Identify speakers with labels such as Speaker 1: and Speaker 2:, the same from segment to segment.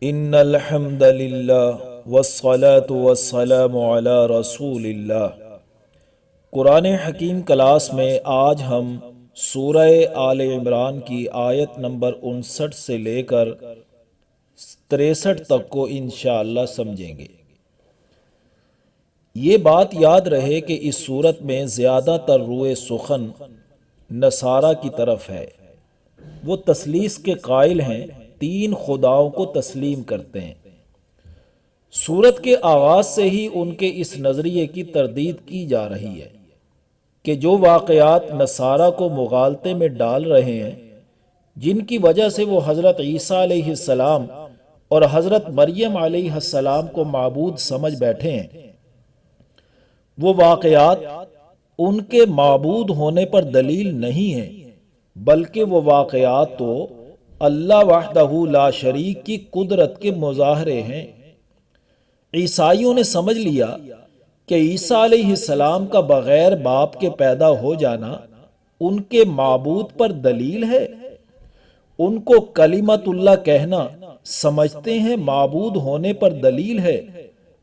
Speaker 1: ان الحمد للہ والصلاة والسلام علی رسول اللہ۔ قرآن حکیم کلاس میں آج ہم سورہ آل عمران کی آیت نمبر 59 سے لے کر 63 تک کو انشاءاللہ سمجھیں گے۔ یہ بات یاد رہے کہ اس صورت میں زیادہ تر روئے سخن نصارہ کی طرف ہے۔ وہ تثلیث کے قائل ہیں، تین خداؤں کو تسلیم کرتے ہیں۔ سورت کے آغاز سے ہی ان کے اس نظریے کی تردید کی جا رہی ہے کہ جو واقعات نصارہ کو مغالطے میں ڈال رہے ہیں، جن کی وجہ سے وہ حضرت عیسیٰ علیہ السلام اور حضرت مریم علیہ السلام کو معبود سمجھ بیٹھے ہیں، وہ واقعات ان کے معبود ہونے پر دلیل نہیں ہیں، بلکہ وہ واقعات تو اللہ وحدہ لا شریک کی قدرت کے مظاہرے ہیں۔ عیسائیوں نے سمجھ لیا کہ عیسیٰ علیہ السلام کا بغیر باپ کے پیدا ہو جانا ان کے معبود پر دلیل ہے۔ ان کو کلمت اللہ کہنا سمجھتے ہیں معبود ہونے پر دلیل ہے۔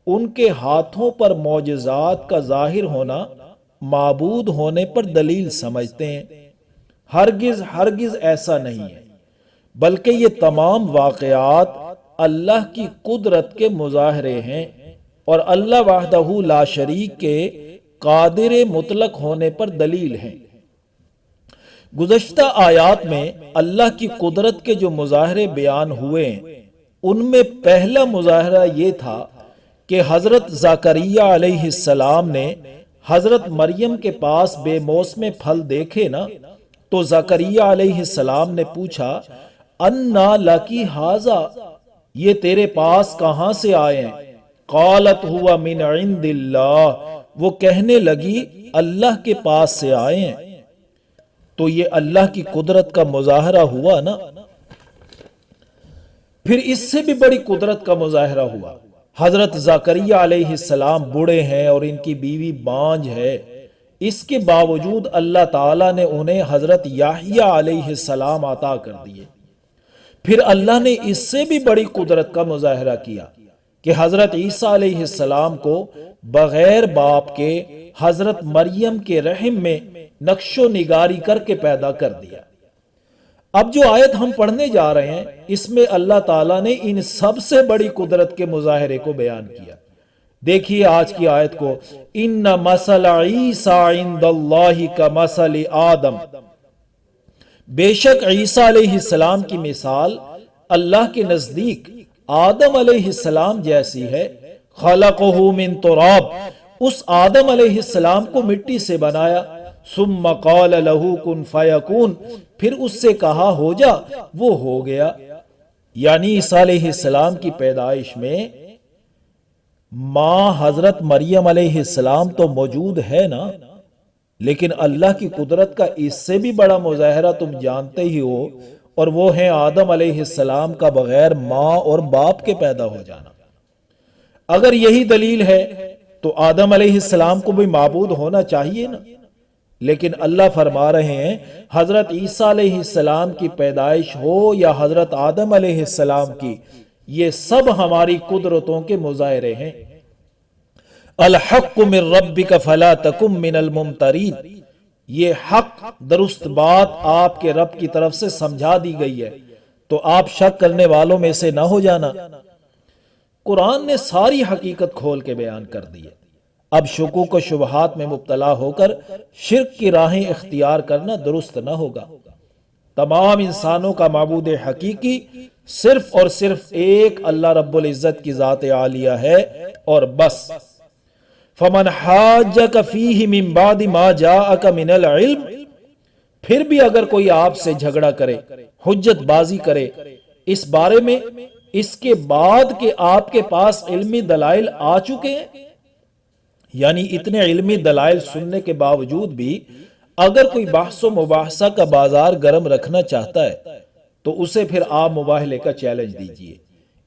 Speaker 1: ان کے ہاتھوں پر معجزات کا ظاہر ہونا معبود ہونے پر دلیل سمجھتے ہیں۔ ہرگز ایسا نہیں ہے، بلکہ یہ تمام واقعات اللہ کی قدرت کے مظاہرے ہیں اور اللہ وحدہ لا شریک کے قادر مطلق ہونے پر دلیل ہیں۔ گزشتہ آیات میں اللہ کی قدرت کے جو مظاہرے بیان ہوئے ہیں، ان میں پہلا مظاہرہ یہ تھا کہ حضرت زکریا علیہ السلام نے حضرت مریم کے پاس بے موسم پھل دیکھے نا، تو زکریا علیہ السلام نے پوچھا، انا لکی ھذا، یہ تیرے پاس کہاں سے آئے ہیں؟ قالت ہوا من عند اللہ، وہ کہنے لگی اللہ کے پاس سے آئے ہیں۔ تو یہ اللہ کی قدرت کا مظاہرہ ہوا نا۔ پھر اس سے بھی بڑی قدرت کا مظاہرہ ہوا۔ حضرت زکریا علیہ السلام بوڑھے ہیں اور ان کی بیوی بانجھ ہے، اس کے باوجود اللہ تعالیٰ نے انہیں حضرت یحییٰ علیہ السلام عطا کر دیے۔ پھر اللہ نے اس سے بھی بڑی قدرت کا مظاہرہ کیا کہ حضرت عیسیٰ علیہ السلام کو بغیر باپ کے حضرت مریم کے رحم میں نقش و نگاری کر کے پیدا کر دیا۔ اب جو آیت ہم پڑھنے جا رہے ہیں، اس میں اللہ تعالیٰ نے ان سب سے بڑی قدرت کے مظاہرے کو بیان کیا۔ دیکھیے آج کی آیت کو، ان مثل عیسیٰ عند اللہ کمثل آدم، بے شک عیسیٰ علیہ السلام کی مثال اللہ کے نزدیک آدم علیہ السلام جیسی ہے۔ خلقہ من تراب، اس آدم علیہ السلام کو مٹی سے بنایا، ثم قال له کن فیکون، پھر اس سے کہا ہو جا، وہ ہو گیا۔ یعنی عیسیٰ علیہ السلام کی پیدائش میں ماں حضرت مریم علیہ السلام تو موجود ہے نا، لیکن اللہ کی قدرت کا اس سے بھی بڑا مظاہرہ تم جانتے ہی ہو، اور وہ ہے آدم علیہ السلام کا بغیر ماں اور باپ کے پیدا ہو جانا۔ اگر یہی دلیل ہے تو آدم علیہ السلام کو بھی معبود ہونا چاہیے نا، لیکن اللہ فرما رہے ہیں حضرت عیسیٰ علیہ السلام کی پیدائش ہو یا حضرت آدم علیہ السلام کی، یہ سب ہماری قدرتوں کے مظاہرے ہیں۔ الحق من ربک فلا تکن من الممترین، یہ حق درست بات آپ کے رب کی طرف سے سمجھا دی گئی ہے، تو آپ شک کرنے والوں میں سے نہ ہو جانا۔ قرآن نے ساری حقیقت کھول کے بیان کر دی ہے۔ اب شکوک و شبہات میں مبتلا ہو کر شرک کی راہیں اختیار کرنا درست نہ ہوگا۔ تمام انسانوں کا معبود حقیقی صرف اور صرف ایک اللہ رب العزت کی ذات عالیہ ہے، اور بس۔ فمن حاجک فیہ من بعد ما جاءک من العلم، پھر بھی اگر کوئی آپ سے جھگڑا کرے، حجت بازی کرے اس بارے میں، اس کے بعد کہ آپ کے پاس علمی دلائل آ چکے ہیں، یعنی اتنے علمی دلائل سننے کے باوجود بھی اگر کوئی بحث و مباحثہ کا بازار گرم رکھنا چاہتا ہے تو اسے پھر آپ مباہلے کا چیلنج دیجئے۔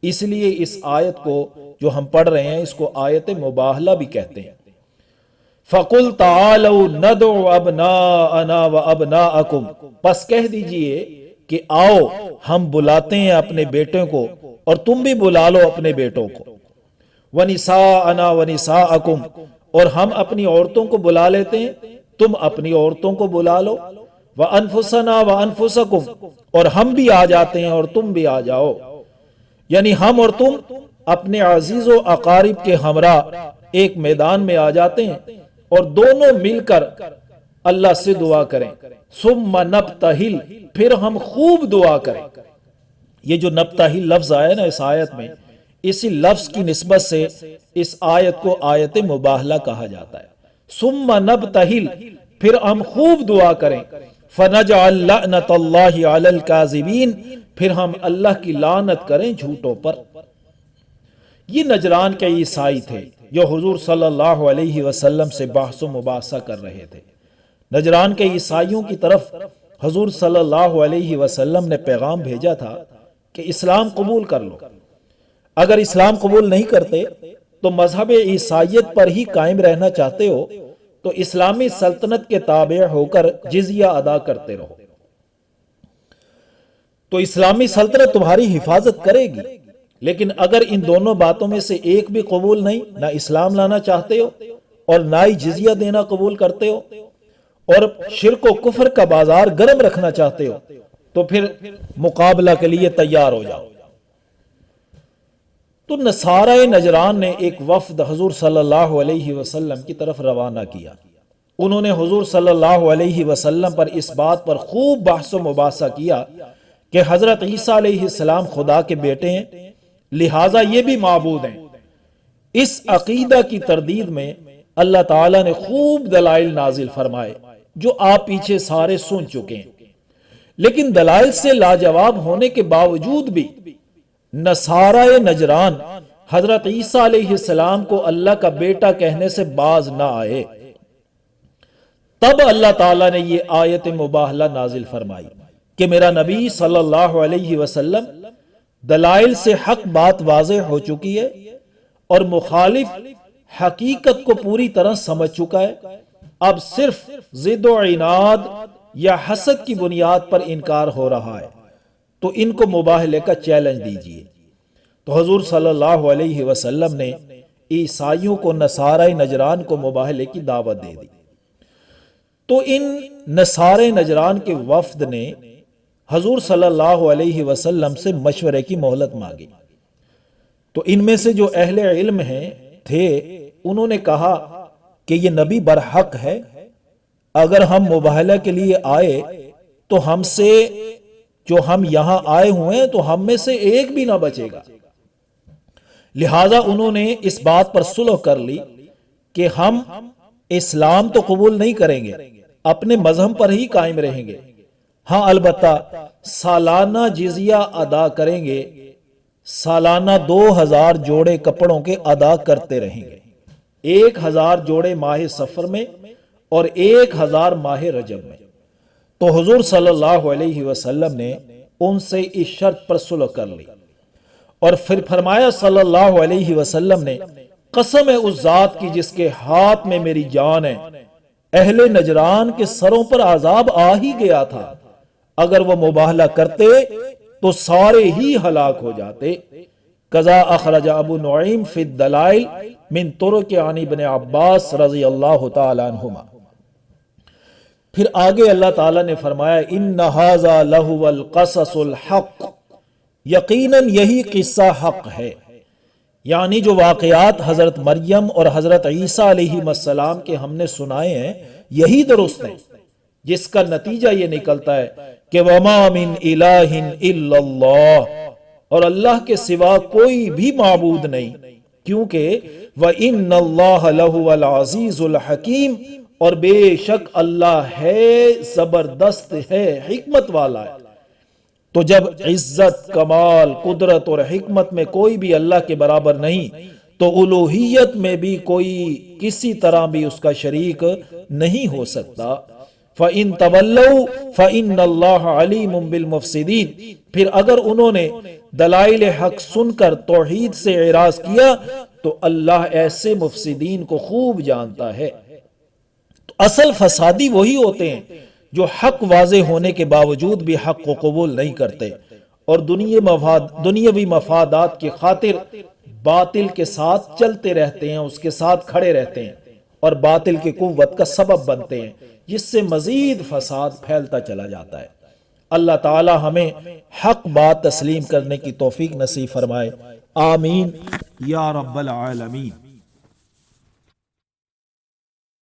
Speaker 1: اس لیے اس آیت کو جو ہم پڑھ رہے ہیں، اس کو آیت مباہلہ بھی کہتے ہیں۔ فَقُلْ تَعَالَوْا نَدْعُ أَبْنَاءَنَا وَأَبْنَاءَكُمْ، پس کہہ دیجئے کہ آؤ ہم بلاتے ہیں اپنے بیٹوں کو اور تم بھی بلا لو اپنے بیٹوں کو، وَنِسَاءَنَا وَنِسَاءَكُمْ، اور ہم اپنی عورتوں کو بلا لیتے ہیں، تم اپنی عورتوں کو بلا لو، وَأَنفُسَنَا وَأَنفُسَكُمْ، اور ہم بھی آ جاتے ہیں اور تم بھی آ جاؤ، یعنی ہم اور تم اپنے عزیز و اقارب کے ہمراہ ایک میدان میں آ جاتے ہیں اور دونوں مل کر اللہ سے دعا کریں، ثم نبتہل، پھر ہم خوب دعا کریں۔ یہ جو نبتہل لفظ آیا نا اس آیت میں، اسی لفظ کی نسبت سے اس آیت کو آیت مباہلہ کہا جاتا ہے۔ ثم نبتہل، پھر ہم خوب دعا کریں، فنجعل لعنت اللہ علی الکاذبین، پھر ہم اللہ کی لعنت کریں جھوٹوں پر۔ یہ نجران کے عیسائی تھے جو حضور صلی اللہ علیہ وسلم سے بحث و مباحثہ کر رہے تھے۔ نجران کے عیسائیوں کی طرف حضور صلی اللہ علیہ وسلم نے پیغام بھیجا تھا کہ اسلام قبول کر لو، اگر اسلام قبول نہیں کرتے تو مذہب عیسائیت پر ہی قائم رہنا چاہتے ہو تو اسلامی سلطنت کے تابع ہو کر جزیہ ادا کرتے رہو، تو اسلامی سلطنت تمہاری حفاظت کرے گی۔ لیکن اگر ان دونوں باتوں میں سے ایک بھی قبول نہیں، نہ اسلام لانا چاہتے ہو اور نہ ہی جزیہ دینا قبول کرتے ہو اور شرک و کفر کا بازار گرم رکھنا چاہتے ہو، تو پھر مقابلہ کے لیے تیار ہو جاؤ۔ تو نصارہ نجران نے ایک وفد حضور صلی اللہ علیہ وسلم کی طرف روانہ کیا۔ انہوں نے حضور صلی اللہ علیہ وسلم پر اس بات پر خوب بحث و مباحثہ کیا کہ حضرت عیسیٰ علیہ السلام خدا کے بیٹے ہیں، لہٰذا یہ بھی معبود ہیں۔ اس عقیدہ کی تردید میں اللہ تعالیٰ نے خوب دلائل نازل فرمائے جو آپ پیچھے سارے سن چکے ہیں، لیکن دلائل سے لاجواب ہونے کے باوجود بھی نصارہ نجران حضرت عیسیٰ علیہ السلام کو اللہ کا بیٹا کہنے سے باز نہ آئے۔ تب اللہ تعالیٰ نے یہ آیت مباہلہ نازل فرمائی کہ میرا نبی صلی اللہ علیہ وسلم دلائل سے حق بات واضح ہو چکی ہے اور مخالف حقیقت کو پوری طرح سمجھ چکا ہے، اب صرف ضد و عناد یا حسد کی بنیاد پر انکار ہو رہا ہے، تو ان کو مباہلے کا چیلنج دیجیے۔ تو حضور صلی اللہ علیہ وسلم نے عیسائیوں کو نصارہ نجران کو مباہلے کی دعوت دے دی۔ تو ان نصارہ نجران کے وفد نے حضور صلی اللہ علیہ وسلم سے مشورے کی مہلت مانگی۔ تو ان میں سے جو اہل علم تھے انہوں نے کہا کہ یہ نبی برحق ہے، اگر ہم مباہلہ کے لیے آئے تو ہم سے جو ہم یہاں آئے ہوئے ہیں تو ہم میں سے ایک بھی نہ بچے گا، لہٰذا انہوں نے اس بات پر صلح کر لی کہ ہم اسلام تو قبول نہیں کریں گے، اپنے مذہب پر ہی قائم رہیں گے، ہاں البتہ سالانہ جزیہ ادا کریں گے، سالانہ 2000 جوڑے کپڑوں کے ادا کرتے رہیں گے، 1000 جوڑے ماہ سفر میں اور 1000 ماہ رجب میں۔ تو حضور صلی اللہ علیہ وسلم نے ان سے اس شرط پر صلح کر لی اور پھر فرمایا صلی اللہ علیہ وسلم نے، قسم ہے اس ذات کی جس کے ہاتھ میں میری جان ہے، اہل نجران کے سروں پر عذاب آ ہی گیا تھا، اگر وہ مباہلہ کرتے تو سارے ہی ہلاک ہو جاتے۔ قضا اخرج ابو نعیم فی الدلائل من طرق عن ابن عباس رضی اللہ تعالی عنہما۔ پھر آگے اللہ تعالیٰ نے فرمایا ان ھذا لہو القصص الحق، یقیناً یہی قصہ حق ہے، یعنی جو واقعات حضرت مریم اور حضرت عیسیٰ علیہ السلام کے ہم نے سنائے ہیں یہی درست ہیں، جس کا نتیجہ یہ نکلتا ہے کہ وما من الہ الا اللہ، اور اللہ کے سوا کوئی بھی معبود نہیں، کیونکہ وَإِنَّ اللَّهَ لَهُوَ الْعَزِيزُ الْحَكِيمُ، اور بے شک اللہ ہے زبردست ہے، حکمت والا ہے۔ تو جب عزت، کمال، قدرت اور حکمت میں کوئی بھی اللہ کے برابر نہیں تو الوہیت میں بھی کوئی کسی طرح بھی اس کا شریک نہیں ہو سکتا۔ فَإِن تَوَلَّوْا فَإِنَّ اللَّهَ عَلِيمٌ بِالْمُفْسِدِينَ، پھر اگر انہوں نے دلائل حق سن کر توحید سے اعراض کیا تو اللہ ایسے مفسدین کو خوب جانتا ہے۔ تو اصل فسادی وہی ہوتے ہیں جو حق واضح ہونے کے باوجود بھی حق کو قبول نہیں کرتے اور دنیاوی مفادات کی خاطر باطل کے ساتھ چلتے رہتے ہیں، اس کے ساتھ کھڑے رہتے ہیں اور باطل کی قوت کا سبب بنتے ہیں، جس سے مزید فساد پھیلتا چلا جاتا ہے۔ اللہ تعالی ہمیں حق بات تسلیم کرنے کی توفیق نصیب فرمائے، آمین یا رب العالمین۔